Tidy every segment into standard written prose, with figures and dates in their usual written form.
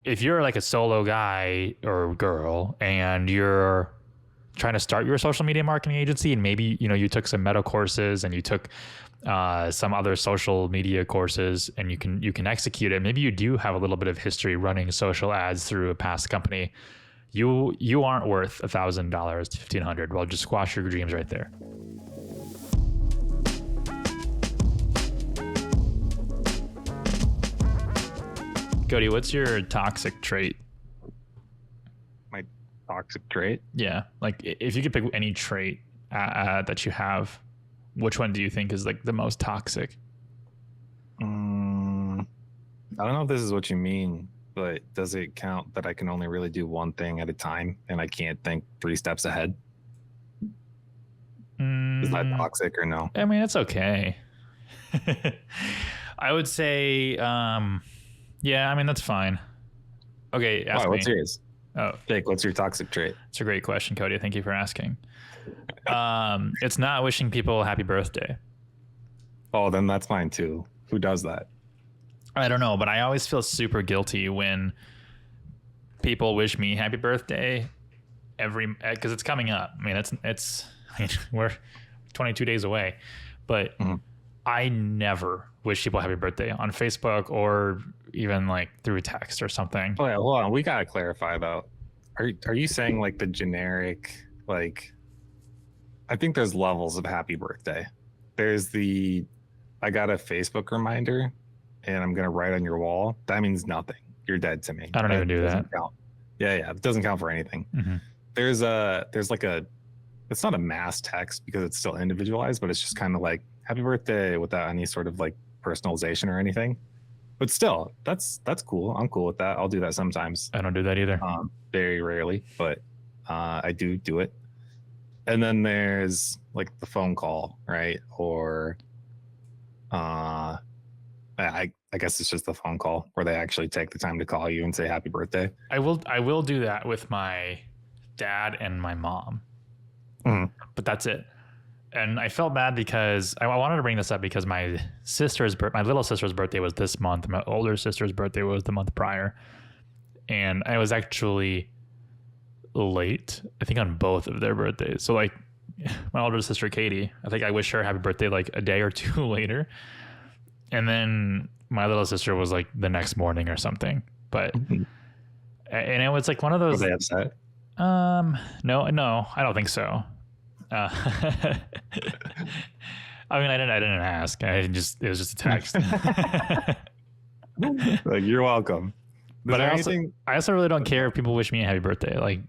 if you're like a solo guy or girl and you're trying to start your social media marketing agency, and maybe you took some meta courses and you took some other social media courses, and you can execute it. Maybe you do have a little bit of history running social ads through a past company. You aren't worth $1,000 to $1,500. Well, just squash your dreams right there. Cody, what's your toxic trait? My toxic trait? Yeah, like if you could pick any trait that you have, which one do you think is like the most toxic? I don't know if this is what you mean, but does it count that I can only really do one thing at a time and I can't think 3 steps ahead? Is that toxic or no? I mean, it's okay. I would say, yeah, I mean, that's fine. Okay, ask me. What's yours? Oh, Jake, what's your toxic trait? It's a great question, Cody. Thank you for asking. It's not wishing people happy birthday. Oh, then that's mine too. Who does that? I don't know, but I always feel super guilty when people wish me happy birthday because it's coming up. I mean, we're 22 days away, but I never wish people happy birthday on Facebook or even like through text or something. Oh yeah, hold on. We gotta clarify though. Are you saying like the generic, like, I think there's levels of happy birthday. There's I got a Facebook reminder and I'm gonna write on your wall. That means nothing. You're dead to me. I don't even do that. Count. Yeah. It doesn't count for anything. Mm-hmm. There's like it's not a mass text because it's still individualized, but it's just kind of like happy birthday without any sort of like personalization or anything. But still, that's cool. I'm cool with that. I'll do that sometimes. I don't do that either. Very rarely, but I do it. And then there's like the phone call, right? Or I guess it's just the phone call where they actually take the time to call you and say happy birthday. I will do that with my dad and my mom. But that's it. And I felt bad because I wanted to bring this up because my little sister's birthday was this month. My older sister's birthday was the month prior. And I was actually late, I think, on both of their birthdays. So like my older sister, Katie, I think I wished her happy birthday like a day or two later. And then my little sister was like the next morning or something. But, and it was like one of those. Were they upset? No, I don't think so. I mean, I didn't ask. It was just a text. Like, you're welcome. But I also really don't care if people wish me a happy birthday. Like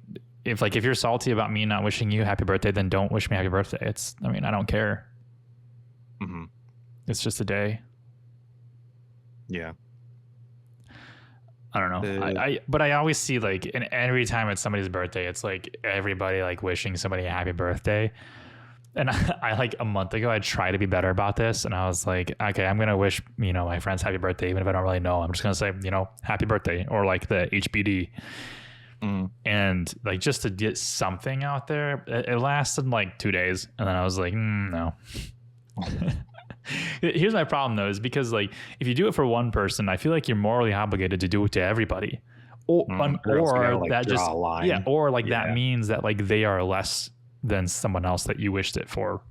if you're salty about me not wishing you happy birthday, then don't wish me happy birthday. I don't care. Mm-hmm. It's just a day. Yeah. I don't know. But I always see like, and every time it's somebody's birthday, it's like everybody like wishing somebody a happy birthday. And I like a month ago, I tried to be better about this. And I was like, okay, I'm going to wish, my friends happy birthday, even if I don't really know. I'm just going to say, happy birthday, or like the HBD. And like, just to get something out there, it lasted like 2 days. And then I was like, no. Here's my problem though, is because like, if you do it for one person, I feel like you're morally obligated to do it to everybody. Or that just, that means that like they are less than someone else that you wished it for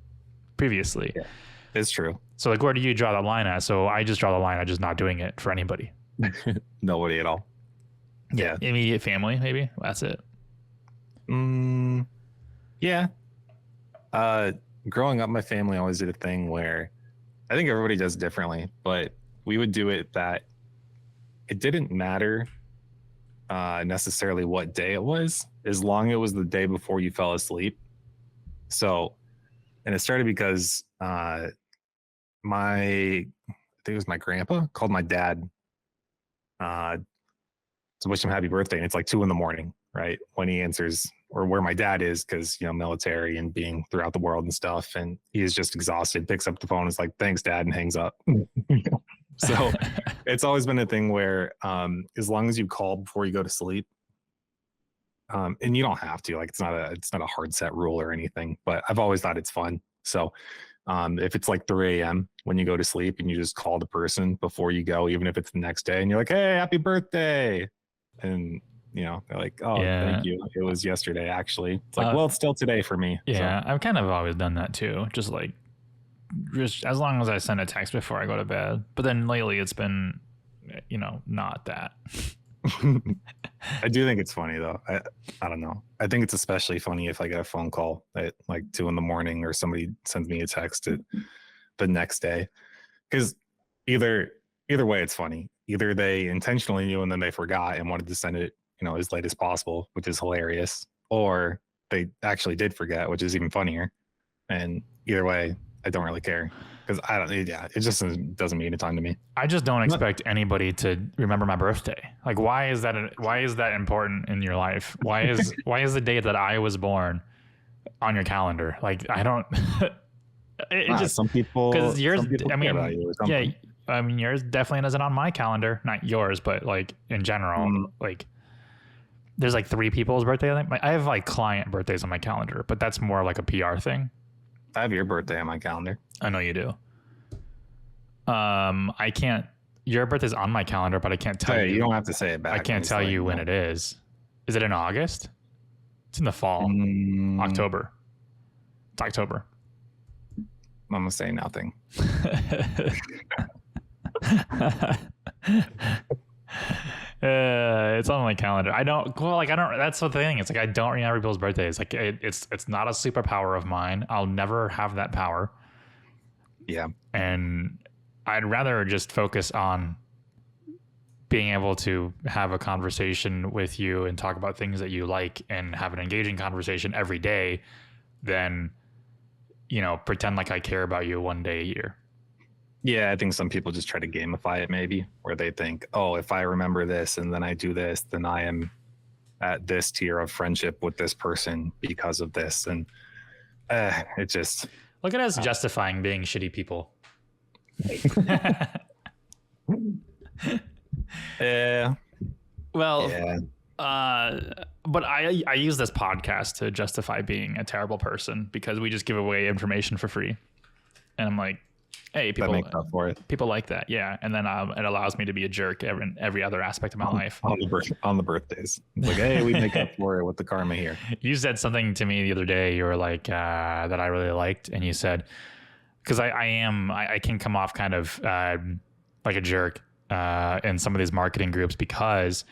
previously. Yeah, it's true. So like, where do you draw the line at? So I just draw the line at just not doing it for anybody. Nobody at all. Yeah. Immediate family, maybe. That's it. Yeah. Growing up, my family always did a thing where I think everybody does differently, but we would do it that it didn't matter necessarily what day it was, as long as it was the day before you fell asleep. So, and it started because I think it was my grandpa called my dad to wish him happy birthday. And it's like 2 a.m, right? When he answers, or where my dad is, because, military and being throughout the world and stuff. And he is just exhausted, picks up the phone, is like, thanks, Dad, and hangs up. So it's always been a thing where as long as you call before you go to sleep, and you don't have to, like, it's not a hard set rule or anything, but I've always thought it's fun. So if it's like 3 a.m. when you go to sleep and you just call the person before you go, even if it's the next day, and you're like, hey, happy birthday, and they're like, oh, Yeah. thank you. It was yesterday, actually. It's like, well, it's still today for me. Yeah, So. I've kind of always done that too. Just as long as I send a text before I go to bed. But then lately it's been, not that. I do think it's funny though. I don't know. I think it's especially funny if I get a phone call at like 2 a.m. or somebody sends me a text the next day, because either way it's funny. Either they intentionally knew and then they forgot and wanted to send it as late as possible, which is hilarious, or they actually did forget, which is even funnier. And either way, I don't really care, because I don't. Yeah, it just doesn't mean a ton to me. I just don't expect anybody to remember my birthday. Like, why is that important in your life? Why is the date that I was born on your calendar? Like, I don't. Just some people, because yours. I mean, yeah. I mean, yours definitely isn't on my calendar. Not yours, but like in general, like there's like 3 people's birthday. I have like client birthdays on my calendar, but that's more like a PR thing. I have your birthday on my calendar. I know you do. I can't. Your birthday's on my calendar, but I can't tell you. You don't have to say it back. I can't tell you when it is. Is it in August? It's in the fall. October. It's October. I'm gonna say nothing. It's on my calendar. I don't. That's the thing. It's like I don't remember people's birthdays. Like it's not a superpower of mine. I'll never have that power. Yeah. And I'd rather just focus on being able to have a conversation with you and talk about things that you like and have an engaging conversation every day than, pretend like I care about you one day a year. Yeah, I think some people just try to gamify it, maybe, where they think, oh, if I remember this and then I do this, then I am at this tier of friendship with this person because of this. And it just... Look at us justifying being shitty people. Yeah. Well, yeah. But I use this podcast to justify being a terrible person because we just give away information for free. And I'm like, hey, people that makes up for it. People like that. Yeah. And then it allows me to be a jerk in every other aspect of my life. On the birthdays. It's like, hey, we make up for it with the karma here. You said something to me the other day. You were like, that I really liked. And you said, because I can come off kind of like a jerk in some of these marketing groups, because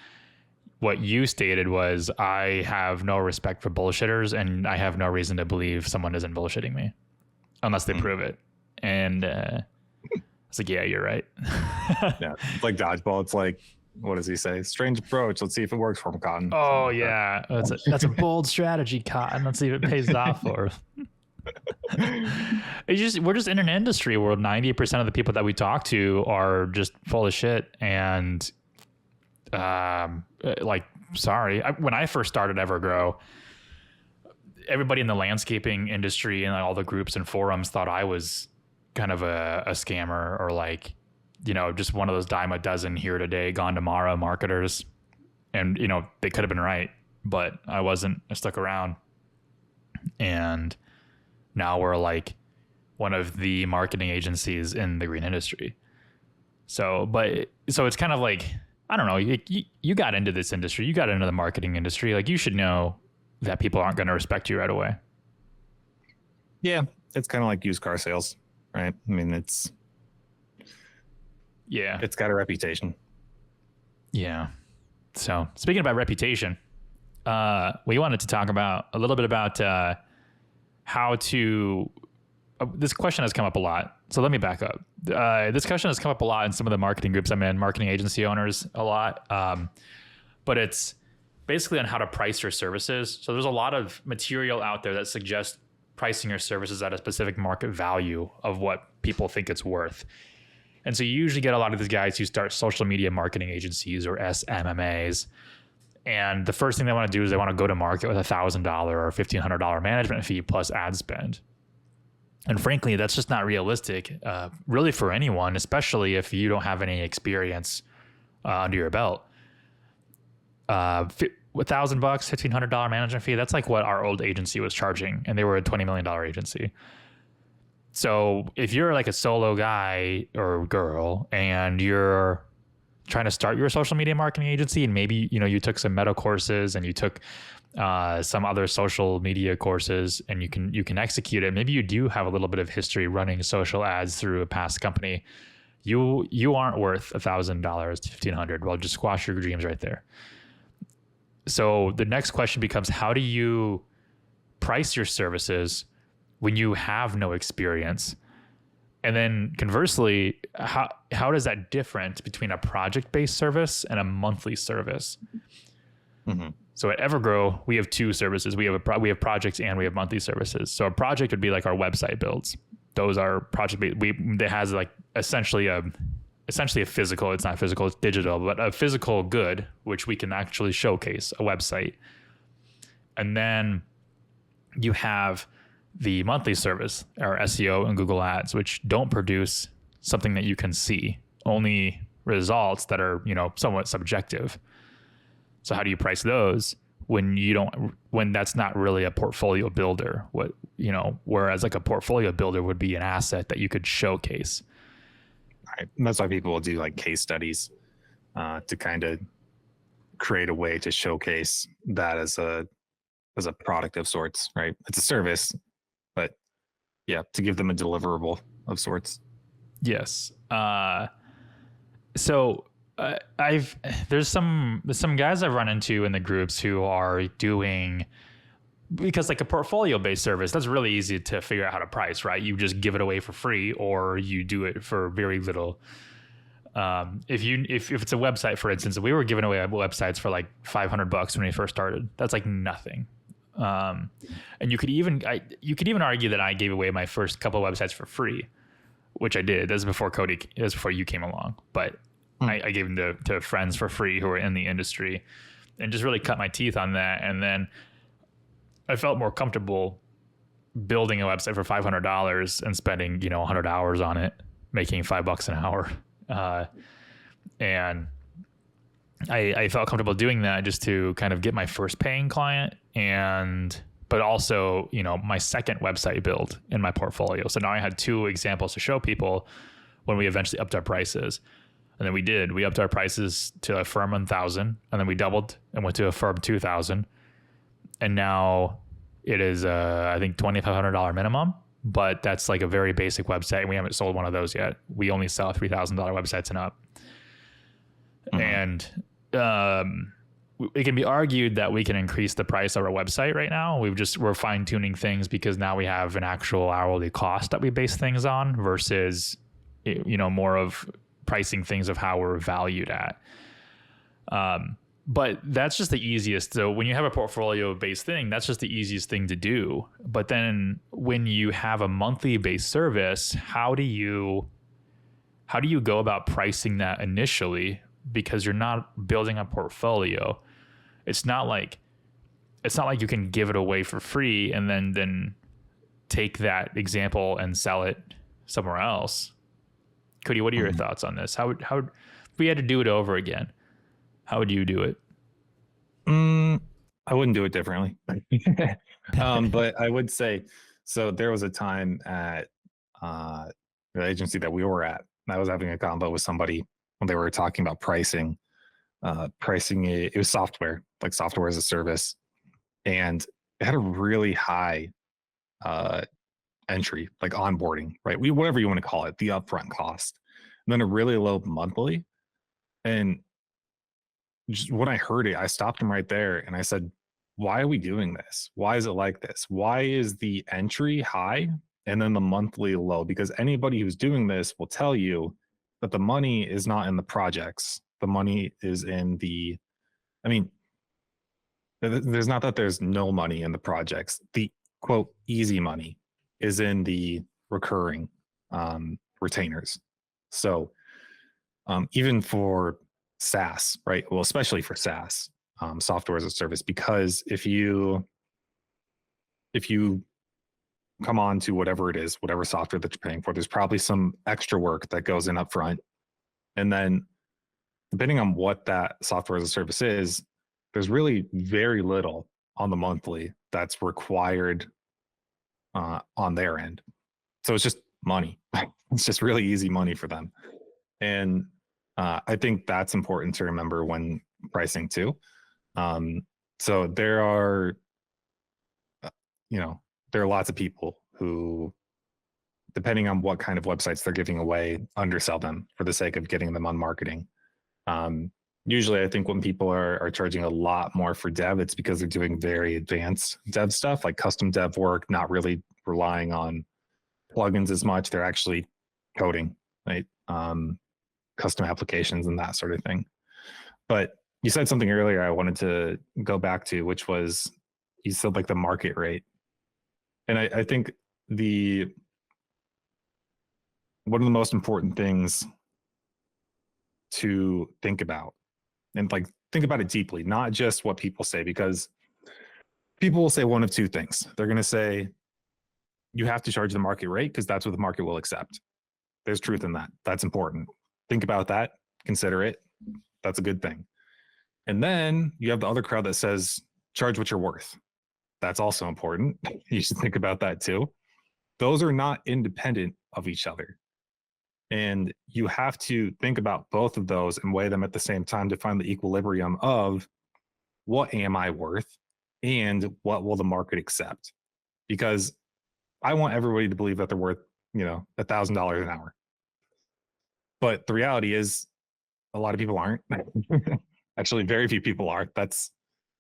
what you stated was I have no respect for bullshitters and I have no reason to believe someone isn't bullshitting me unless they prove it. And it's like, yeah, you're right. Yeah, it's like dodgeball. It's like, what does he say? Strange approach. Let's see if it works for him, Cotton. Oh, yeah. That's a bold strategy, Cotton. Let's see if it pays off for us. We're just in an industry where 90% of the people that we talk to are just full of shit. And sorry, when I first started Evergrow, everybody in the landscaping industry and all the groups and forums thought I was kind of a scammer, or like, just one of those dime a dozen here today, gone tomorrow marketers. And, they could have been right, but I wasn't. I stuck around. And now we're like one of the marketing agencies in the green industry. So it's kind of like, I don't know, you got into this industry, you got into the marketing industry. Like, you should know that people aren't going to respect you right away. Yeah. It's kind of like used car sales, right? I mean, it's got a reputation. Yeah. So speaking about reputation, we wanted to talk a little bit about how to, this question has come up a lot. So let me back up. This question has come up a lot in some of the marketing groups I'm in, marketing agency owners a lot. But it's basically on how to price your services. So there's a lot of material out there that suggests pricing your services at a specific market value of what people think it's worth. And so you usually get a lot of these guys who start social media marketing agencies or SMMAs. And the first thing they want to do is they want to go to market with $1,000 or $1,500 management fee plus ad spend. And frankly, that's just not realistic, really, for anyone, especially if you don't have any experience under your belt. $1,000, $1,500 management fee, that's like what our old agency was charging, and they were a $20 million agency. So if you're like a solo guy or girl and you're trying to start your social media marketing agency, and maybe, you took some meta courses and you took some other social media courses, and you can execute it. Maybe you do have a little bit of history running social ads through a past company. You aren't worth $1,000, $1,500. Well, just squash your dreams right there. So the next question becomes, how do you price your services when you have no experience? And then conversely, how does that different between a project-based service and a monthly service? Mm-hmm. So at Evergrow, we have two services. We have projects and we have monthly services. So a project would be like our website builds. Those are project-based. That has like essentially a physical. It's not physical. It's digital, but a physical good, which we can actually showcase, a website. And then you have the monthly service, our SEO and Google Ads, which don't produce something that you can see, only results that are, somewhat subjective. So how do you price those when that's not really a portfolio builder? Whereas like a portfolio builder would be an asset that you could showcase. Right. And that's why people will do like case studies to kind of create a way to showcase that as a product of sorts, right? It's a service, but yeah, to give them a deliverable of sorts. Yes. So there's some guys I've run into in the groups who are doing, because like a portfolio based service, that's really easy to figure out how to price, right? You just give it away for free, or you do it for very little. If it's a website, for instance, we were giving away websites for like $500 when we first started. That's like nothing. And you could even argue that I gave away my first couple of websites for free, which I did. That was before you came along, but I gave them to friends for free who were in the industry, and just really cut my teeth on that. And then I felt more comfortable building a website for $500 and spending, 100 hours on it, making $5 an hour. And I felt comfortable doing that just to kind of get my first paying client, but also, my second website build in my portfolio. So now I had two examples to show people when we eventually upped our prices. And then we upped our prices to a firm 1,000, and then we doubled and went to a firm 2,000. And now it is, I think, $2,500 minimum, but that's like a very basic website. And we haven't sold one of those yet. We only sell $3,000 websites and up. Mm-hmm. And it can be argued that we can increase the price of our website right now. We're fine tuning things because now we have an actual hourly cost that we base things on versus, more of pricing things of how we're valued at. But that's just the easiest. So when you have a portfolio based thing, that's just the easiest thing to do. But then when you have a monthly based service, how do you go about pricing that initially? Because you're not building a portfolio. It's not like you can give it away for free and then take that example and sell it somewhere else. Cody, what are your thoughts on this? How if we had to do it over again, how would you do it? I wouldn't do it differently. But I would say, so there was a time at the agency that we were at, and I was having a convo with somebody when they were talking about pricing. It was software, like software as a service, and it had a really high entry, like onboarding, right? Whatever you want to call it, the upfront cost, and then a really low monthly. And just when I heard it, I stopped him right there and I said, why are we doing this? Why is it like this? Why is the entry high and then the monthly low? Because anybody who's doing this will tell you that the money is not in the projects. The money is in there's not that there's no money in the projects. The quote easy money is in the recurring retainers. So even for SaaS, right? Well, especially for SaaS, software as a service, because if you come on to whatever it is, whatever software that you're paying for, there's probably some extra work that goes in up front. And then depending on what that software as a service is, there's really very little on the monthly that's required on their end. So it's just money. It's just really easy money for them. And I think that's important to remember when pricing too. So there are, you know, there are lots of people who, depending on what kind of websites they're giving away, undersell them for the sake of getting them on marketing. Usually, I think when people are charging a lot more for dev, it's because they're doing very advanced dev stuff, like custom dev work, not really relying on plugins as much. They're actually coding, right? Custom applications and that sort of thing. But you said something earlier I wanted to go back to, which was you said like the market rate. And I think one of the most important things to think about, and like think about it deeply, not just what people say, because people will say one of two things. They're going to say you have to charge the market rate because that's what the market will accept. There's truth in that. That's important. Think about that, consider it. That's a good thing. And then you have the other crowd that says charge what you're worth. That's also important. You should think about that too. Those are not independent of each other. And you have to think about both of those and weigh them at the same time to find the equilibrium of what am I worth and what will the market accept? Because I want everybody to believe that they're worth, $1,000 an hour. But the reality is a lot of people aren't. Actually, very few people are. That's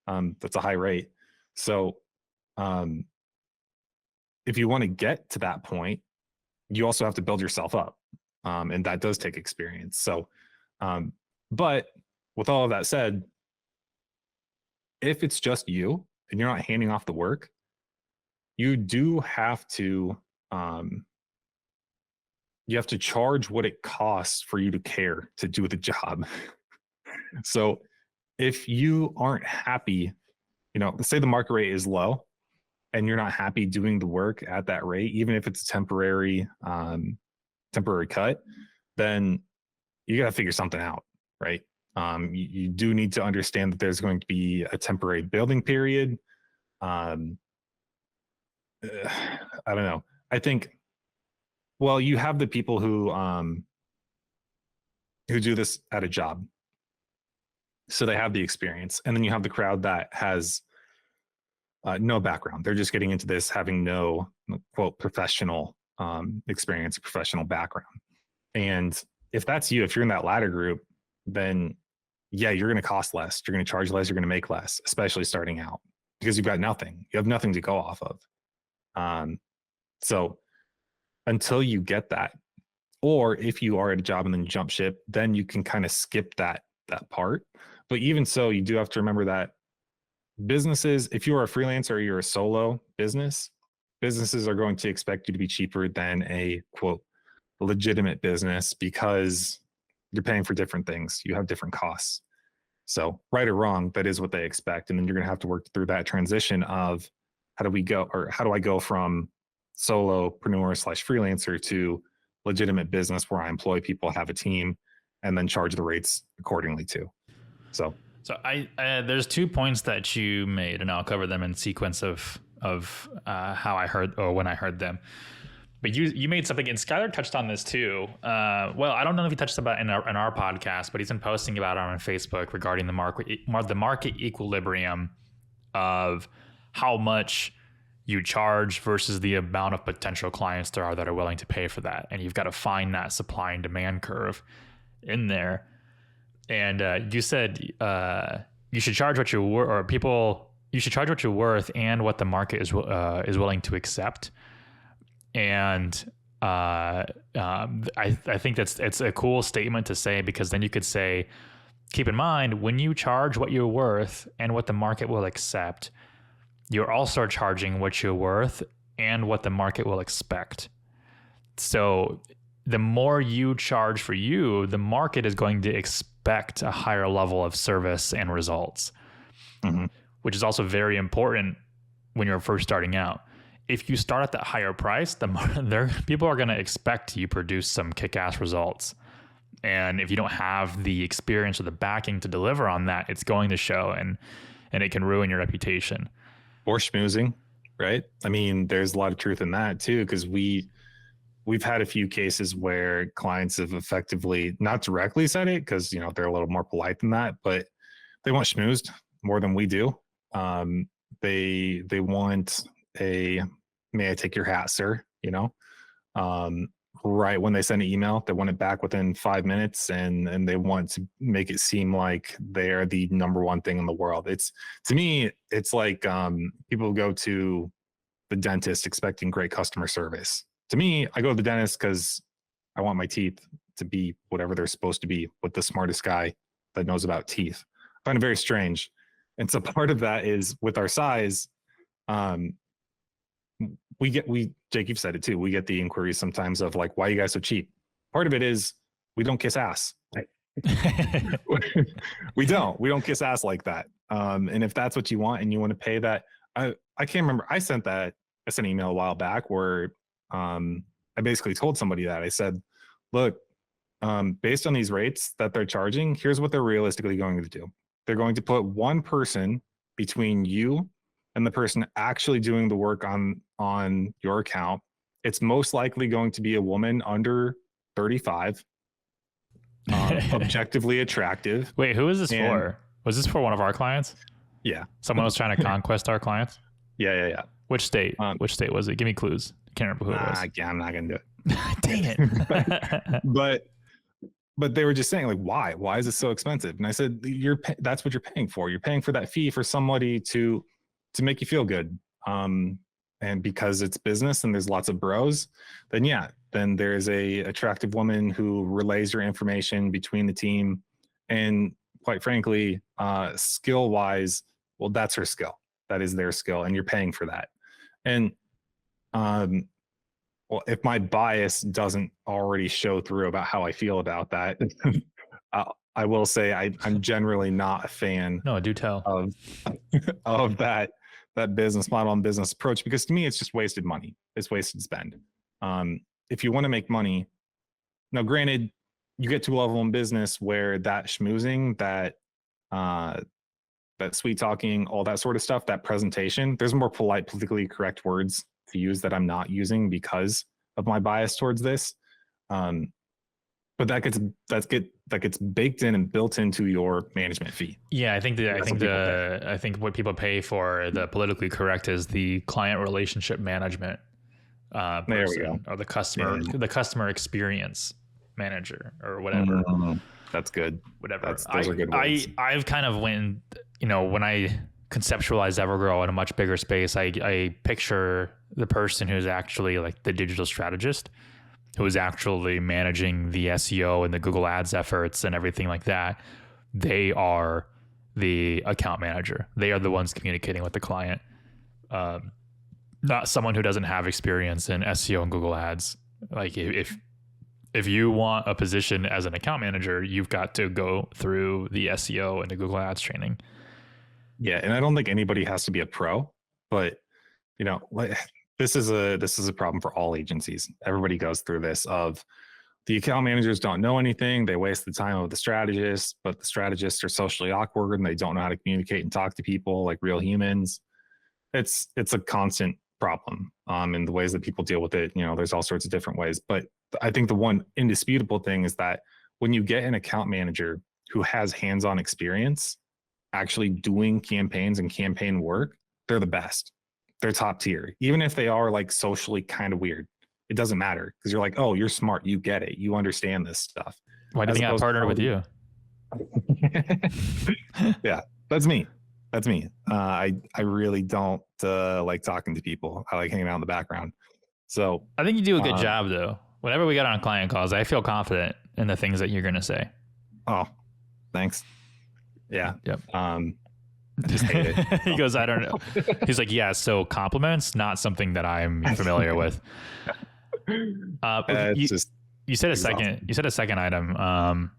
a high rate. So if you want to get to that point, you also have to build yourself up. And that does take experience. So, but with all of that said, if it's just you and you're not handing off the work, you do have to, you have to charge what it costs for you to care to do the job. So if you aren't happy, say the market rate is low and you're not happy doing the work at that rate, even if it's a temporary cut, then you got to figure something out, right? You do need to understand that there's going to be a temporary building period. I don't know. I think, well, you have the people who do this at a job, so they have the experience, and then you have the crowd that has no background. They're just getting into this having no quote professional experience, professional background. And if that's you, if you're in that latter group, then yeah, you're going to cost less. You're going to charge less. You're going to make less, especially starting out, because you've got nothing. You have nothing to go off of. So until you get that, or if you are at a job and then jump ship, then you can kind of skip that part. But even so, you do have to remember that businesses, if you are a freelancer or you're a solo business, businesses are going to expect you to be cheaper than a quote legitimate business because you're paying for different things. You have different costs. So right or wrong, that is what they expect. And then you're going to have to work through that transition of how do I go from solopreneur / freelancer to legitimate business where I employ people, have a team, and then charge the rates accordingly too. So I there's 2 points that you made, and I'll cover them in sequence of how I heard or when I heard them. But you made something, and Skylar touched on this too. Well, I don't know if he touched about it in our podcast, but he's been posting about it on Facebook regarding the market equilibrium of how much you charge versus the amount of potential clients there are that are willing to pay for that, and you've got to find that supply and demand curve in there. And you said you should charge what you're worth, or people, you should charge what you're worth and what the market is willing to accept. And I think it's a cool statement to say, because then you could say, keep in mind, when you charge what you're worth and what the market will accept, you're also charging what you're worth and what the market will expect. So the more you charge for you, the market is going to expect a higher level of service and results, which is also very important when you're first starting out. If you start at that higher price, people are going to expect you produce some kick-ass results. And if you don't have the experience or the backing to deliver on that, it's going to show, and it can ruin your reputation. Or schmoozing, right? I mean, there's a lot of truth in that too, because we we've had a few cases where clients have effectively not directly said it because, you know, they're a little more polite than that, but they want schmoozed more than we do. They want a, may I take your hat, sir? You know, right when they send an email, they want it back within 5 minutes, and they want to make it seem like they're the number one thing in the world. It's, to me, it's like people go to the dentist expecting great customer service. To me, I go to the dentist because I want my teeth to be whatever they're supposed to be with the smartest guy that knows about teeth. I find it very strange. And so part of that is with our size, Jake, you've said it too. We get the inquiries sometimes of like, why are you guys so cheap? Part of it is we don't kiss ass. we don't kiss ass like that. And if that's what you want and you want to pay that, I can't remember. I sent an email a while back where I basically told somebody that I said, look, based on these rates that they're charging, here's what they're realistically going to do. They're going to put one person between you and the person actually doing the work on your account. It's most likely going to be a woman under 35, objectively attractive. Wait, who is this for? Was this for one of our clients? Yeah. Someone was trying to conquest our clients? Yeah. Which state? Which state was it? Give me clues. I can't remember who it was. Yeah, I'm not going to do it. Dang it. But they were just saying, like, why? Why is it so expensive? And I said, that's what you're paying for. You're paying for that fee for somebody to make you feel good. And because it's business and there's lots of bros, then there's a attractive woman who relays your information between the team. And quite frankly, skill wise, well, that's her skill. That is their skill, and you're paying for that. And well, if my bias doesn't already show through about how I feel about that, I will say I'm generally not a fan. No, do tell. Of that business model and business approach, because to me, it's just wasted money. It's wasted spend. If you want to make money, now granted, you get to a level in business where that schmoozing, that sweet talking, all that sort of stuff, that presentation, there's more polite, politically correct words to use that I'm not using because of my bias towards this. But that gets baked in and built into your management fee. Yeah, I think what people pay for the politically correct is the client relationship management person, there we go. Or the customer experience manager or whatever. That's good. Whatever. Those are good words. I've kind of went, when I conceptualize Evergrow in a much bigger space, I picture the person who's actually like the digital strategist, who is actually managing the SEO and the Google Ads efforts and everything like that. They are the account manager. They are the ones communicating with the client. Not someone who doesn't have experience in SEO and Google Ads. Like if you want a position as an account manager, you've got to go through the SEO and the Google Ads training. Yeah, and I don't think anybody has to be a pro, but this is a problem for all agencies. Everybody goes through this of the account managers don't know anything. They waste the time of the strategists, but the strategists are socially awkward and they don't know how to communicate and talk to people like real humans. It's a constant problem. In the ways that people deal with it, there's all sorts of different ways. But I think the one indisputable thing is that when you get an account manager who has hands-on experience actually doing campaigns and campaign work, they're the best. They're top tier. Even if they are like socially kind of weird, it doesn't matter because you're like, oh, you're smart. You get it. You understand this stuff. Why do you think I partnered with you? Yeah, that's me. I really don't like talking to people. I like hanging out in the background. So I think you do a good job though. Whenever we get on client calls, I feel confident in the things that you're going to say. Oh, thanks. Yeah. Yep. I just hate it. He goes, I don't know. He's like, yeah, so compliments, not something that I'm familiar with. You said a second item,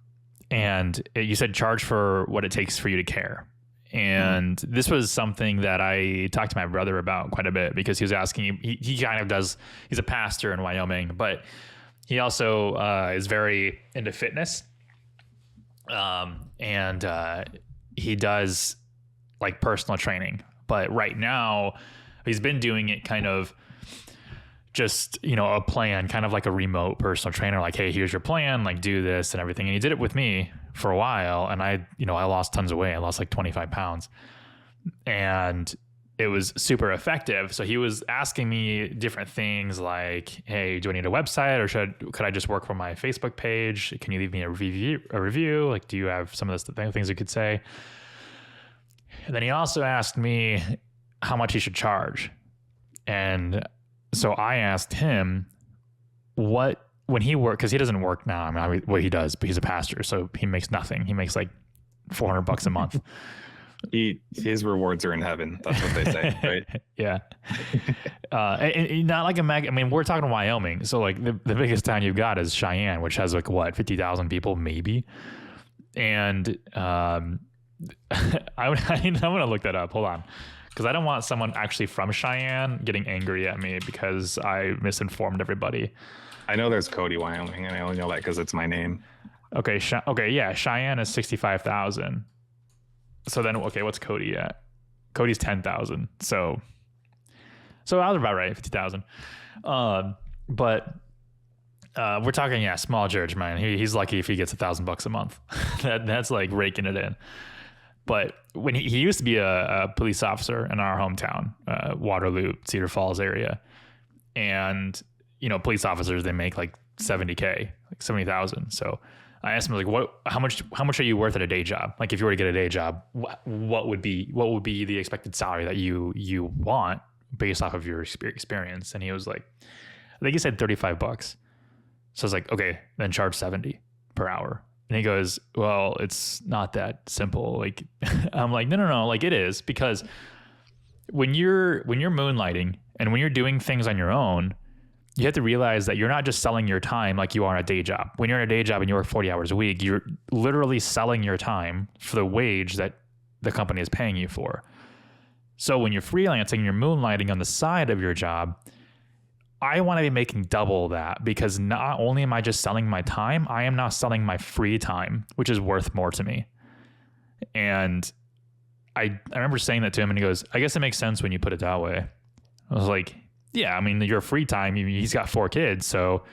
and you said charge for what it takes for you to care. And this was something that I talked to my brother about quite a bit because he was asking, he kind of does, he's a pastor in Wyoming, but he also is very into fitness. And he does like personal training, but right now he's been doing it kind of, just, a plan, kind of like a remote personal trainer, like, hey, here's your plan, like do this and everything. And he did it with me for a while. And I lost tons of weight. I lost like 25 pounds and it was super effective. So he was asking me different things like, hey, do I need a website or could I just work from my Facebook page? Can you leave me a review? Like, do you have some of the things you could say? And then he also asked me how much he should charge. And so I asked him when he worked, because he doesn't work now. I mean, what he does, but he's a pastor, so he makes nothing. He makes like $400 a month. His rewards are in heaven. That's what they say, right? Yeah. And not like I mean, we're talking Wyoming, so like the biggest town you've got is Cheyenne, which has like what, 50,000 people maybe. And I'm gonna look that up. Hold on. Because I don't want someone actually from Cheyenne getting angry at me because I misinformed everybody. I know there's Cody, Wyoming, and I only know that because it's my name. Okay, yeah, Cheyenne is 65,000. So then, okay, what's Cody at? Cody's 10,000. So I was about right, 50,000. But we're talking, small church, man. He's lucky if he gets $1,000 a month. That's like raking it in. But when he used to be a police officer in our hometown, Waterloo, Cedar Falls area. And, police officers, they make like $70K, like 70,000. So I asked him like, how much are you worth at a day job? Like if you were to get a day job, what would be the expected salary that you want based off of your experience? And he was like, I think he said $35. So I was like, okay, then charge 70 per hour. And he goes, well, it's not that simple. Like, I'm like, no. Like it is, because when you're moonlighting and when you're doing things on your own, you have to realize that you're not just selling your time like you are on a day job. When you're in a day job and you work 40 hours a week, you're literally selling your time for the wage that the company is paying you for. So when you're freelancing, you're moonlighting on the side of your job, I want to be making double that, because not only am I just selling my time, I am now selling my free time, which is worth more to me. And I remember saying that to him and he goes, I guess it makes sense when you put it that way. I was like, yeah, I mean, your free time, he's got 4 kids. So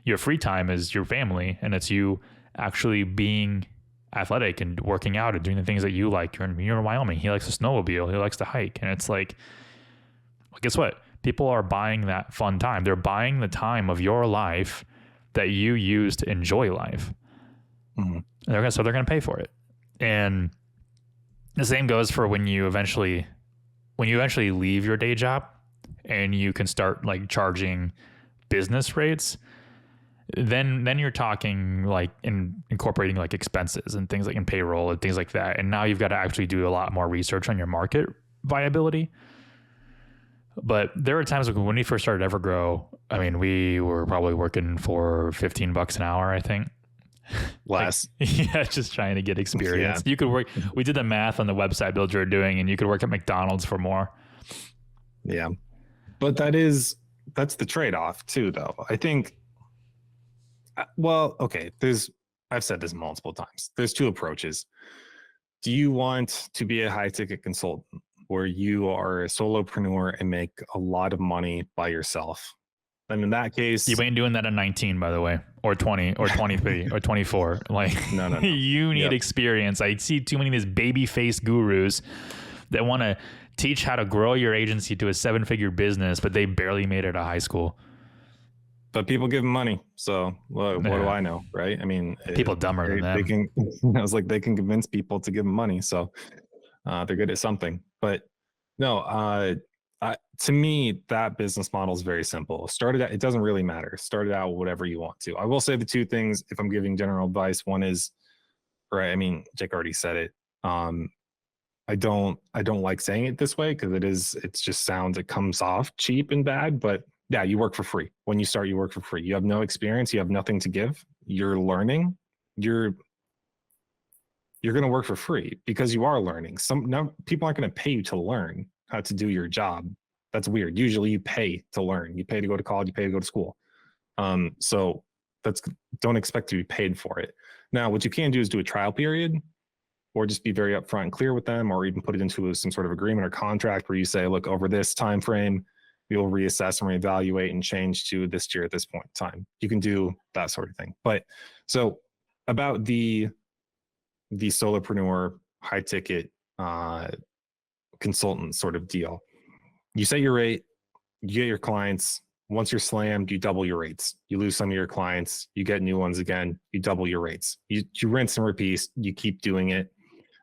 your free time is your family, and it's you actually being athletic and working out and doing the things that you like. You're in Wyoming. He likes to snowmobile. He likes to hike. And it's like, well, guess what? People are buying that fun time. They're buying the time of your life that you use to enjoy life. Mm-hmm. So they're going to pay for it. And the same goes for when you eventually leave your day job and you can start like charging business rates. Then you're talking like incorporating like expenses and things like in payroll and things like that. And now you've got to actually do a lot more research on your market viability. But there were times when we first started Evergrow, I mean, we were probably working for $15 an hour, I think. Less. Yeah, just trying to get experience. Yeah. You could work, we did the math on the website build you're doing, and you could work at McDonald's for more. Yeah. But that's the trade-off too, though. I think, well, okay, I've said this multiple times. There's 2 approaches. Do you want to be a high-ticket consultant where you are a solopreneur and make a lot of money by yourself? And in that case, you ain't doing that at 19, by the way, or 20 or 23 or 24. Like, no. You need experience. I see too many of these baby-faced gurus that want to teach how to grow your agency to a 7-figure business, but they barely made it out of high school. But people give them money, so what do I know, right? I mean, people dumber than that. I was like, they can convince people to give them money, so they're good at something. But no, to me, that business model is very simple. It doesn't really matter. Start it out whatever you want to. I will say the 2 things, if I'm giving general advice, one is, right, I mean, Jake already said it. I don't like saying it this way because it comes off cheap and bad, but yeah, you work for free. When you start, you work for free. You have no experience. You have nothing to give. You're learning. You're going to work for free because you are learning. Now people aren't going to pay you to learn how to do your job. That's weird. Usually you pay to learn. You pay to go to college. You pay to go to school. So don't expect to be paid for it. Now, what you can do is do a trial period, or just be very upfront and clear with them, or even put it into some sort of agreement or contract where you say, look, over this time frame, we'll reassess and reevaluate and change to this tier at this point in time. You can do that sort of thing. But so about the solopreneur high ticket consultant sort of deal, you set your rate, you get your clients. Once you're slammed, you double your rates. You lose some of your clients, you get new ones again, you double your rates. You rinse and repeat, you keep doing it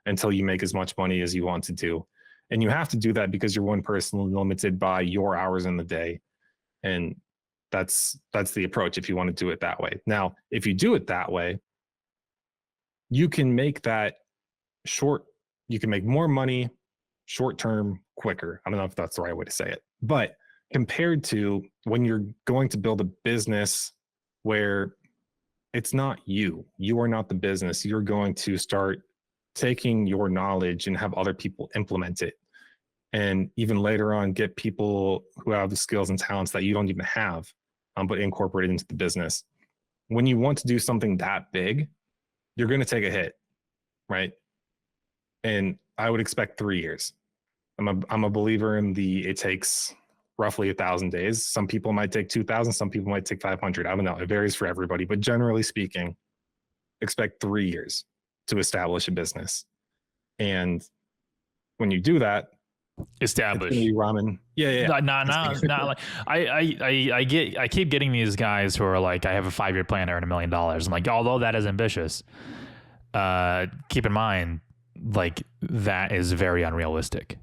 until you make as much money as you want to do. And you have to do that because you're one person limited by your hours in the day. And that's the approach if you want to do it that way. Now, if you do it that way, you can make that you can make more money short term quicker. I don't know if that's the right way to say it, but compared to when you're going to build a business where it's not you are not the business, you're going to start taking your knowledge and have other people implement it. And even later on, get people who have the skills and talents that you don't even have, but incorporate it into the business. When you want to do something that big, you're going to take a hit, right? And I would expect 3 years. I'm a believer in it takes roughly 1,000 days. Some people might take 2,000, some people might take 500. I don't know. It varies for everybody, but generally speaking, expect 3 years to establish a business. And when you do that, establish ramen. Yeah. Not like I keep getting these guys who are like, I have a 5-year plan to earn $1 million. I'm like, although that is ambitious, keep in mind, like, that is very unrealistic.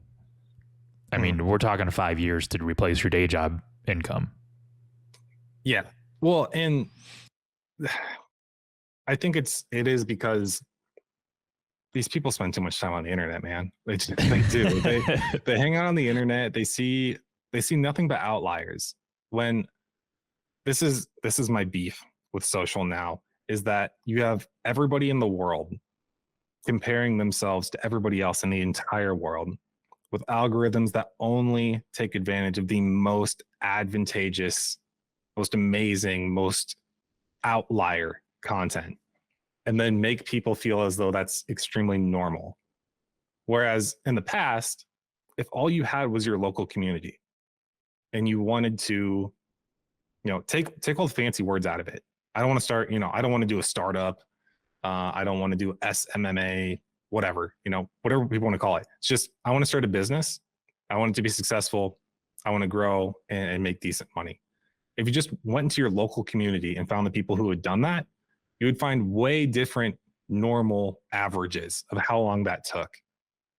I mean, we're talking 5 years to replace your day job income. Yeah. Well, and I think it is because these people spend too much time on the internet, man. They do. They hang out on the internet. They see nothing but outliers. When this is my beef with social now, is that you have everybody in the world comparing themselves to everybody else in the entire world with algorithms that only take advantage of the most advantageous, most amazing, most outlier content, and then make people feel as though that's extremely normal. Whereas in the past, if all you had was your local community and you wanted to, take all the fancy words out of it. I don't want to start, I don't want to do a startup. I don't want to do SMMA, whatever, whatever people want to call it. It's just, I want to start a business. I want it to be successful. I want to grow and make decent money. If you just went into your local community and found the people who had done that, you would find way different normal averages of how long that took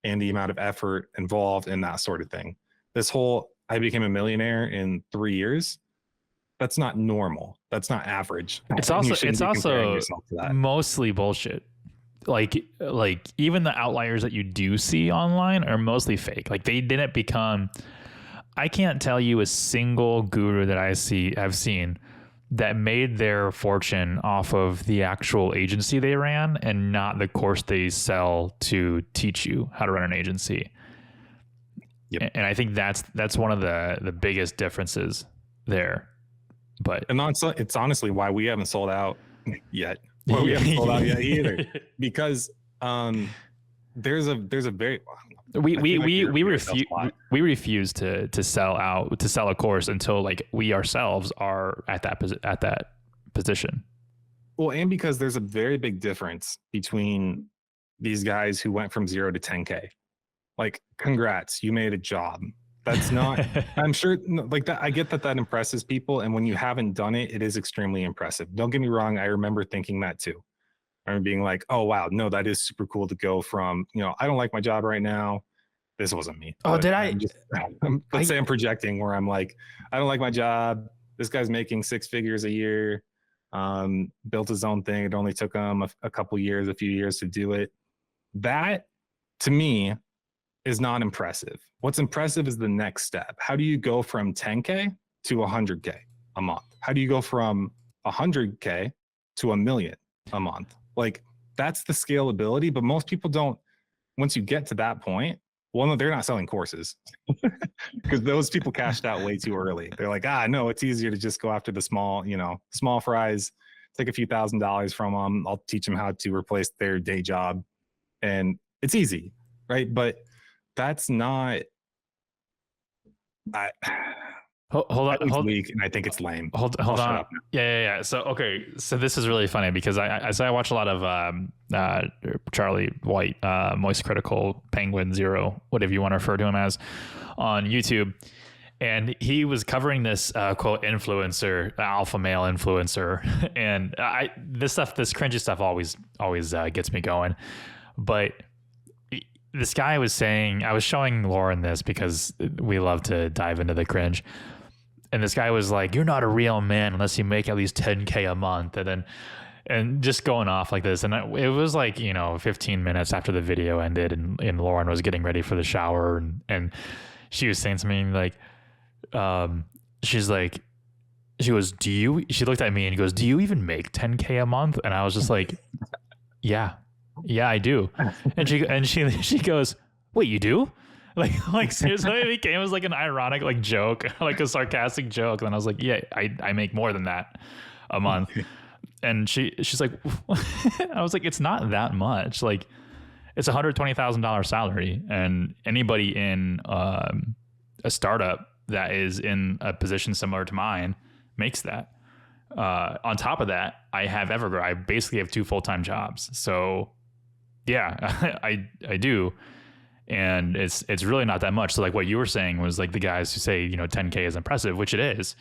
and the amount of effort involved in that sort of thing. This whole, I became a millionaire in 3 years, that's not normal. That's not average. It's also mostly bullshit. Like even the outliers that you do see online are mostly fake. Like, they didn't become, I can't tell you a single guru that I've seen that made their fortune off of the actual agency they ran and not the course they sell to teach you how to run an agency. Yep. And I think that's one of the biggest differences there. But it's honestly why we haven't sold out yet. Well, we haven't sold out yet either, because there's a very we refuse to sell a course until, like, we ourselves are at that position. Well, and because there's a very big difference between these guys who went from 0 to 10K. Like, congrats, you made a job. That's not, I'm sure, like, that, I get that impresses people. And when you haven't done it, it is extremely impressive. Don't get me wrong. I remember thinking that too. I remember being like, oh, wow, no, that is super cool to go from, I don't like my job right now. This wasn't me. Oh, did I? Let's say I'm projecting where I'm like, I don't like my job. This guy's making 6 figures a year, built his own thing. It only took him a few years to do it. That, to me, is not impressive. What's impressive is the next step. How do you go from 10K to 100K a month? How do you go from 100K to $1 million a month? Like, that's the scalability, but most people don't. Once you get to that point, well, no, they're not selling courses because those people cashed out way too early. They're like, no, it's easier to just go after the small fries, take a few $1,000s from them. I'll teach them how to replace their day job. And it's easy, right? But that's not, Hold I on, think it's weak, and I think it's lame. hold I'll shut on. up now. Yeah. So okay, so this is really funny because I watch a lot of Charlie White, Moist Critical, Penguin Zero, whatever you want to refer to him as, on YouTube, and he was covering this quote influencer, alpha male influencer, and this cringy stuff always gets me going, but this guy was saying, I was showing Lauren this because we love to dive into the cringe. And this guy was like, "You're not a real man unless you make at least 10K a month." And just going off like this. And it was like, 15 minutes after the video ended, and Lauren was getting ready for the shower, and she was saying something like, she's like, she goes, she looked at me and goes, "Do you even make 10K a month?" And I was just like, yeah, I do. And she goes, "Wait, you do?" Like seriously, it became like an ironic like joke, like a sarcastic joke. And I was like, "Yeah, I make more than that a month." And she's like, I was like, "It's not that much. Like, it's $120,000 salary, and anybody in a startup that is in a position similar to mine makes that. On top of that, I have Evergrow. I basically have 2 full-time jobs. So yeah, I do." And it's really not that much. So like what you were saying was like the guys who say, 10K is impressive, which it is,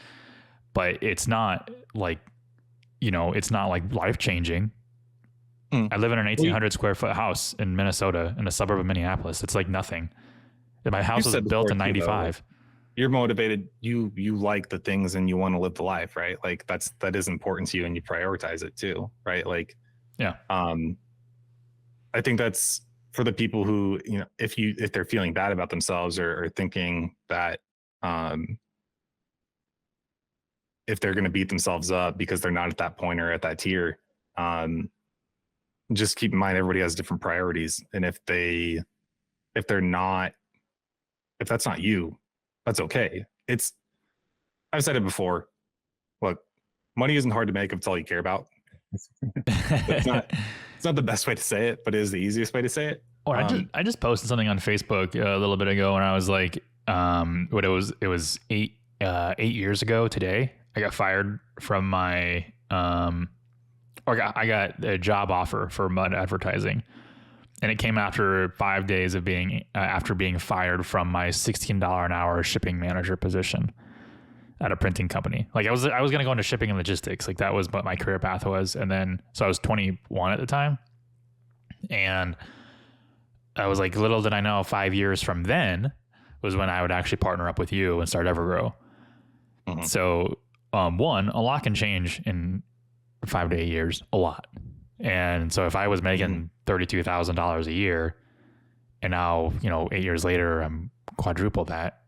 but it's not like, it's not like life changing. I live in an 1,800 square foot house in Minnesota in a suburb of Minneapolis. It's like nothing. My house was built in 95. You're motivated. You like the things and you want to live the life, right? Like that is important to you, and you prioritize it too, right? Like, yeah. I think that's for the people who, if they're feeling bad about themselves or thinking that if they're going to beat themselves up because they're not at that point or at that tier, just keep in mind everybody has different priorities. And if that's not you, that's okay. I've said it before. Look, money isn't hard to make if it's all you care about. It's not the best way to say it, but it is the easiest way to say it. Or I just posted something on Facebook a little bit ago, and I was like, it was 8 years ago today. I got fired from my I got a job offer for Mud Advertising, and it came after 5 days of after being fired from my $16 an hour shipping manager position at a printing company. Like I was going to go into shipping and logistics. Like that was what my career path was. And then, so I was 21 at the time, and I was like, little did I know 5 years from then was when I would actually partner up with you and start Evergrow. Mm-hmm. So, a lot can change in 5 to 8 years, a lot. And so if I was making $32,000 a year, and now, 8 years later, I'm quadruple that,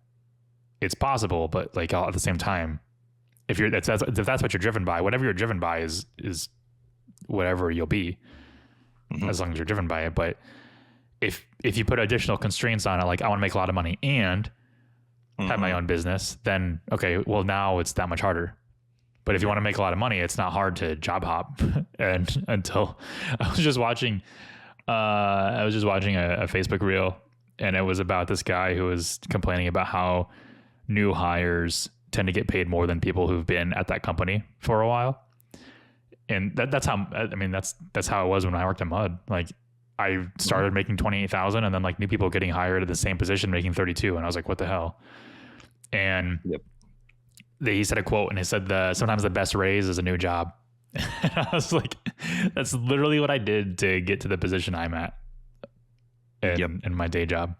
it's possible. But like at the same time, if that's what you're driven by, whatever you're driven by is whatever you'll be, as long as you're driven by it. But if you put additional constraints on it, like I want to make a lot of money and have my own business, then okay, well now it's that much harder. But if you want to make a lot of money, it's not hard to job hop. And until I was just watching a Facebook reel, and it was about this guy who was complaining about how new hires tend to get paid more than people who've been at that company for a while. And that's how it was when I worked at Mud. Like I started making 28,000, and then like new people getting hired at the same position making 32, and I was like, what the hell? And he said a quote, and he said, sometimes the best raise is a new job. And I was like, that's literally what I did to get to the position I'm at in my day job.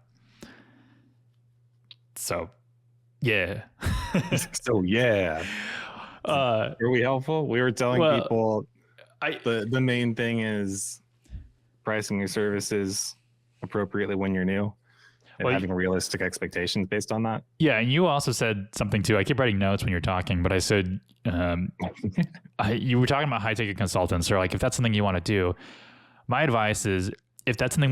So, yeah. Are we helpful? We were telling people the main thing is pricing your services appropriately when you're new. And having realistic expectations based on that. Yeah, and you also said something too. I keep writing notes when you're talking, but I said you were talking about high-ticket consultants, or like if that's something you want to do. My advice is if that's something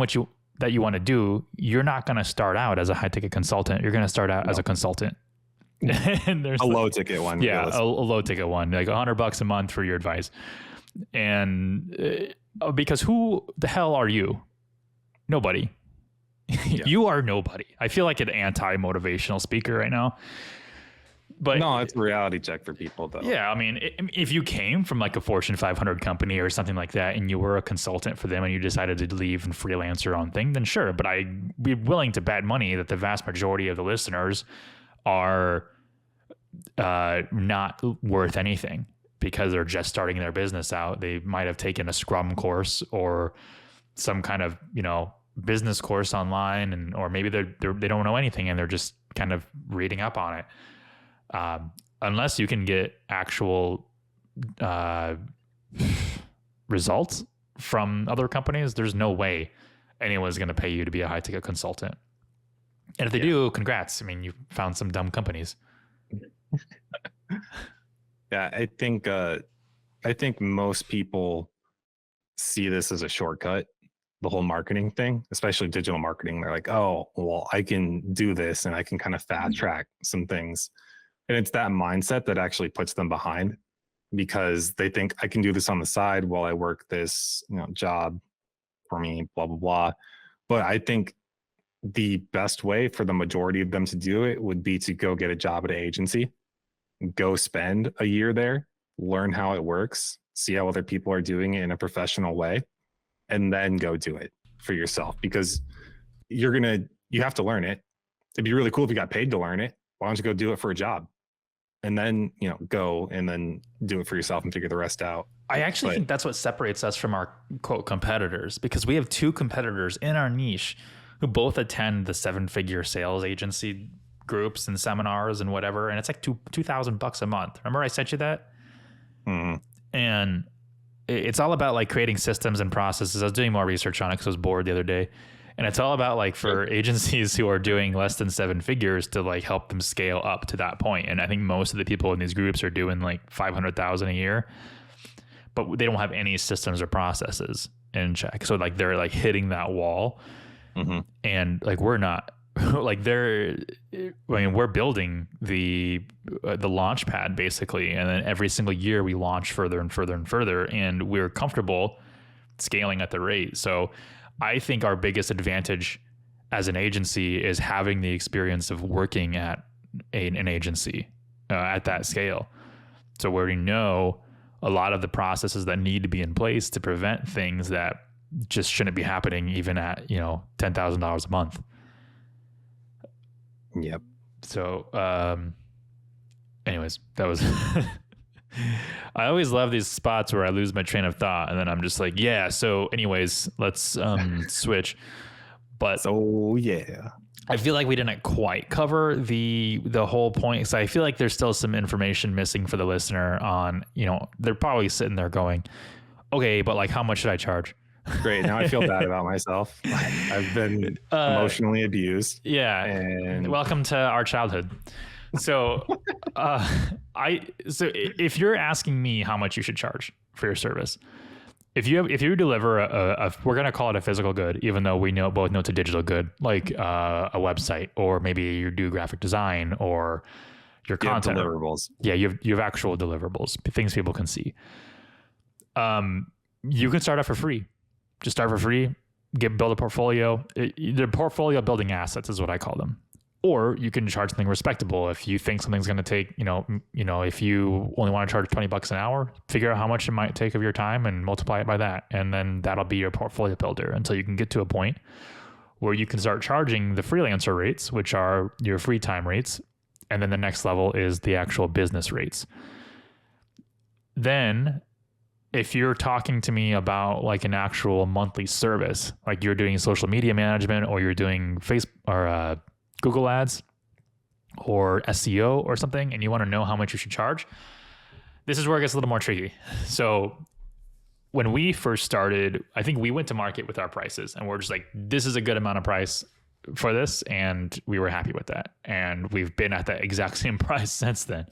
that you want to do, you're not going to start out as a high-ticket consultant. You're going to start out as a consultant. And there's a low-ticket one. Yeah, a low-ticket one, like $100 a month for your advice. And because who the hell are you? Nobody. You are nobody. I feel like an anti-motivational speaker right now. But no, it's a reality check for people though. yeah, I mean, if you came from like a Fortune 500 company or something like that, and you were a consultant for them, and you decided to leave and freelance your own thing, then sure. But I'd be willing to bet money that the vast majority of the listeners are not worth anything because they're just starting their business out. They might have taken a Scrum course or some kind of, business course online, and or maybe they don't know anything and they're just kind of reading up on it. Unless you can get actual results from other companies, there's no way anyone's going to pay you to be a high ticket consultant. And if they do, congrats. I mean, you found some dumb companies. Yeah, I think most people see this as a shortcut, the whole marketing thing, especially digital marketing. They're like, oh, well, I can do this and I can kind of fast track some things. And it's that mindset that actually puts them behind, because they think I can do this on the side while I work this, job for me, blah, blah, blah. But I think the best way for the majority of them to do it would be to go get a job at an agency, go spend a year there, learn how it works, see how other people are doing it in a professional way, and then go do it for yourself, because you have to learn it. It'd be really cool if you got paid to learn it. Why don't you go do it for a job? And then, go and then do it for yourself and figure the rest out. I actually think that's what separates us from our quote competitors, because we have two competitors in our niche who both attend the 7-figure sales agency groups and seminars and whatever. And it's like $2,000 a month. Remember I sent you that? Mm-hmm. And it's all about like creating systems and processes. I was doing more research on it because I was bored the other day. And it's all about like for agencies who are doing less than 7 figures to like help them scale up to that point. And I think most of the people in these groups are doing like 500,000 a year, but they don't have any systems or processes in check. So like they're like hitting that wall, and like we're not. Like we're building the launch pad basically, and then every single year we launch further and further and further, and we're comfortable scaling at the rate. So I think our biggest advantage as an agency is having the experience of working at an agency at that scale. So we already know a lot of the processes that need to be in place to prevent things that just shouldn't be happening even at $10,000 a month. Yep. So, anyways, that was, I always love these spots where I lose my train of thought and then I'm just like, yeah. So anyways, let's, switch, but yeah, I feel like we didn't quite cover the whole point. So I feel like there's still some information missing for the listener on, they're probably sitting there going, okay, but like, how much should I charge? Great. Now I feel bad about myself. I've been emotionally abused. Yeah. And welcome to our childhood. So, so if you're asking me how much you should charge for your service, if you deliver we're going to call it a physical good, even though we both know it's a digital good, like a website, or maybe you do graphic design or your content deliverables. Yeah. You have actual deliverables, things people can see. You can start out for free. Just start for free, build a portfolio. The portfolio building assets is what I call them. Or you can charge something respectable. If you think something's going to take, if you only want to charge $20 an hour, figure out how much it might take of your time and multiply it by that. And then that'll be your portfolio builder until you can get to a point where you can start charging the freelancer rates, which are your free time rates. And then the next level is the actual business rates. Then if you're talking to me about like an actual monthly service, like you're doing social media management, or you're doing Facebook or Google ads or SEO or something, and you want to know how much you should charge, this is where it gets a little more tricky. So when we first started, I think we went to market with our prices and we're just like, this is a good amount of price for this. And we were happy with that. And we've been at that exact same price since then.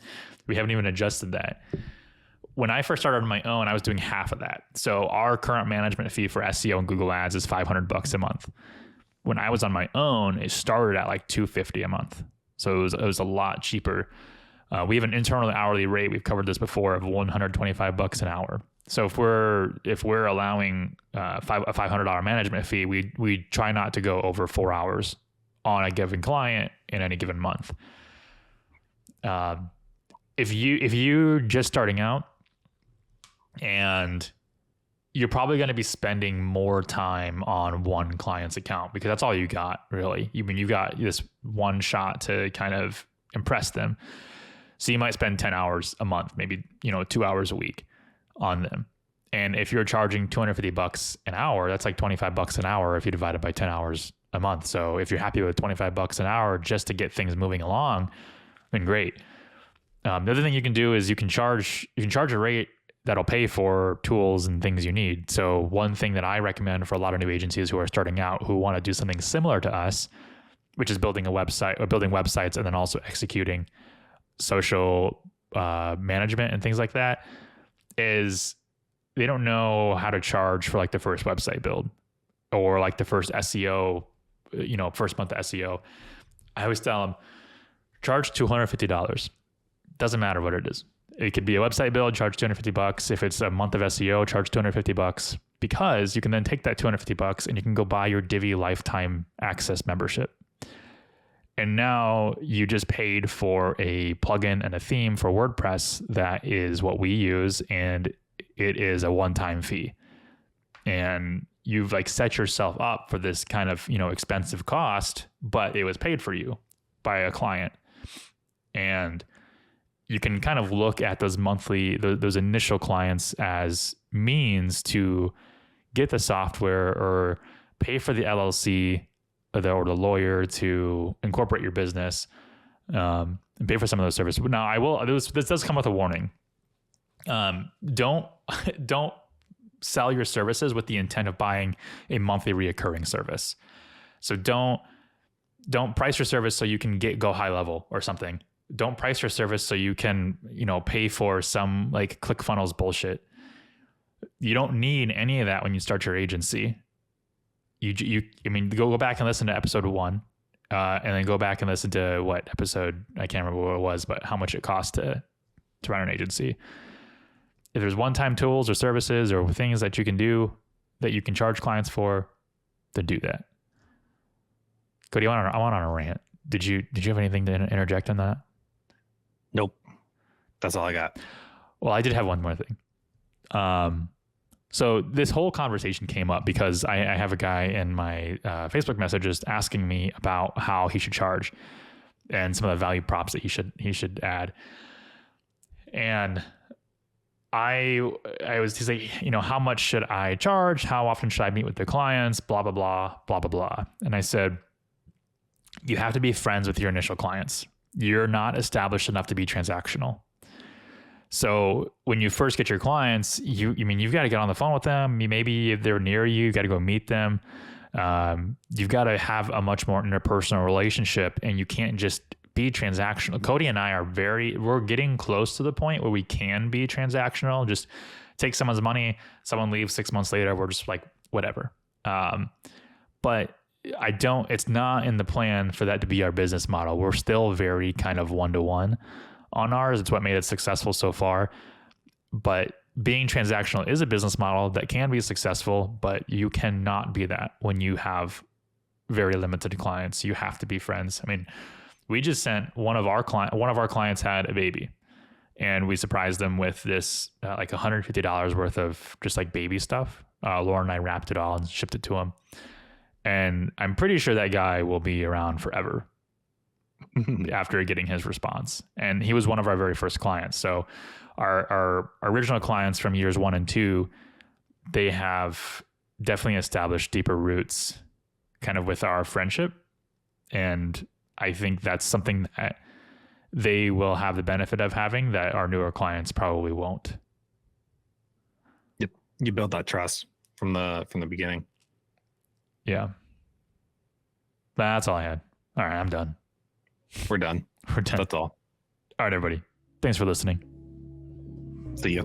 We haven't even adjusted that. When I first started on my own, I was doing half of that. So our current management fee for SEO and Google ads is $500 a month. When I was on my own, it started at like $250 a month. So it was a lot cheaper. We have an internal hourly rate. We've covered this before, of $125 an hour. So if we're allowing a $500 management fee, we try not to go over 4 hours on a given client in any given month. Um, if you're just starting out, and you're probably going to be spending more time on one client's account because that's all you got, really. You got this one shot to kind of impress them. So you might spend 10 hours a month, maybe, 2 hours a week on them. And if you're charging $250 an hour, that's like $25 an hour if you divide it by 10 hours a month. So if you're happy with $25 an hour just to get things moving along, then great. The other thing you can do is you can charge a rate that'll pay for tools and things you need. So one thing that I recommend for a lot of new agencies who are starting out, who want to do something similar to us, which is building a website or building websites and then also executing social management and things like that, is they don't know how to charge for like the first website build or like the first SEO, first month of SEO. I always tell them, charge $250. Doesn't matter what it is. It could be a website build, charge $250. If it's a month of SEO, charge $250, because you can then take that $250 and you can go buy your Divi lifetime access membership. And now you just paid for a plugin and a theme for WordPress that is what we use, and it is a one-time fee. And you've like set yourself up for this kind of, expensive cost, but it was paid for you by a client. And you can kind of look at those those initial clients as means to get the software or pay for the LLC or the lawyer to incorporate your business, and pay for some of those services. But now this does come with a warning. Don't sell your services with the intent of buying a monthly reoccurring service. So don't price your service so you can go high level or something. Don't price your service so you can, pay for some like ClickFunnels bullshit. You don't need any of that when you start your agency. Go back and listen to episode 1, and then go back and listen to what episode, I can't remember what it was, but how much it costs to run an agency. If there's one-time tools or services or things that you can do that you can charge clients for, then do that. Cody, I went on a rant. Did you have anything to interject on that? Nope. That's all I got. Well, I did have one more thing. So this whole conversation came up because I have a guy in my Facebook messages asking me about how he should charge and some of the value props that he should add. And he's like, how much should I charge? How often should I meet with the clients? Blah, blah, blah, blah, blah, blah. And I said, you have to be friends with your initial clients. You're not established enough to be transactional. So when you first get your clients, you've got to get on the phone with them. Maybe if they're near you, got to go meet them. You've got to have a much more interpersonal relationship, and you can't just be transactional. Cody and I we're getting close to the point where we can be transactional. Just take someone's money, someone leaves 6 months later, we're just like, whatever. But it's not in the plan for that to be our business model. We're still very kind of one-to-one on ours. It's what made it successful so far. But being transactional is a business model that can be successful, but you cannot be that when you have very limited clients. You have to be friends. We just sent one of our clients had a baby, and we surprised them with this like $150 worth of just like baby stuff. Laura and I wrapped it all and shipped it to him. And I'm pretty sure that guy will be around forever after getting his response. And he was one of our very first clients. So our original clients from years 1 and 2, they have definitely established deeper roots kind of with our friendship. And I think that's something that they will have the benefit of having that our newer clients probably won't. Yep. You build that trust from the beginning. Yeah. That's all I had. All right, I'm done. We're done. That's all. All right, everybody. Thanks for listening. See you.